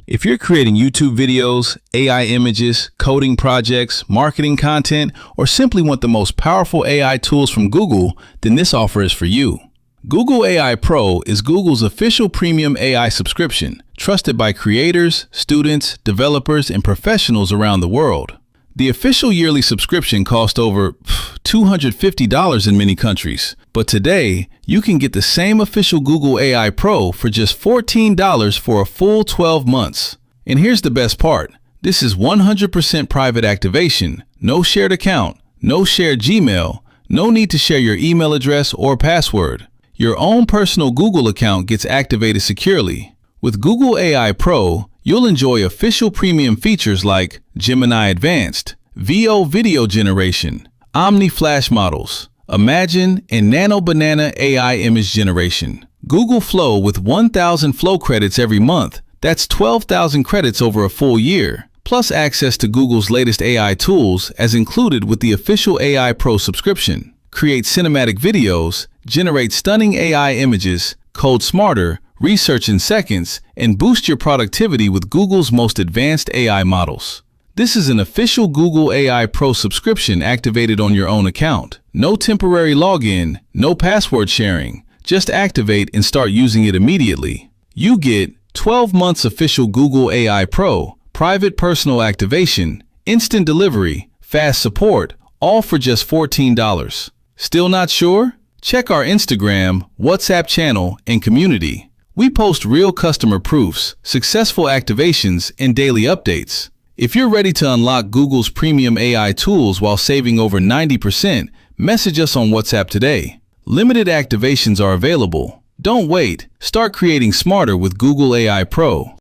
If you're creating YouTube videos, AI images, coding projects, marketing content, or simply want the most powerful AI tools from Google, then this offer is for you. Google AI Pro is Google's official premium AI subscription, trusted by creators, students, developers, and professionals around the world. The official yearly subscription costs over $250 in many countries, but today you can get the same official Google AI Pro for just $14 for a full 12 months. And here's the best part. This is 100% private activation, no shared account, no shared Gmail, no need to share your email address or password. Your own personal Google account gets activated securely. With Google AI Pro, you'll enjoy official premium features like Gemini Advanced, VO video generation, Omni Flash models, Imagine, and Nano Banana AI image generation. Google Flow with 1,000 Flow credits every month. That's 12,000 credits over a full year, plus access to Google's latest AI tools as included with the official AI Pro subscription. Create cinematic videos, generate stunning AI images, code smarter, research in seconds, and boost your productivity with Google's most advanced AI models. This is an official Google AI Pro subscription activated on your own account. No temporary login, no password sharing. Just activate and start using it immediately. You get 12 months official Google AI Pro, private personal activation, instant delivery, fast support, all for just $14. Still not sure? Check our Instagram, WhatsApp channel, and community. We post real customer proofs, successful activations, and daily updates. If you're ready to unlock Google's premium AI tools while saving over 90%, message us on WhatsApp today. Limited activations are available. Don't wait. Start creating smarter with Google AI Pro.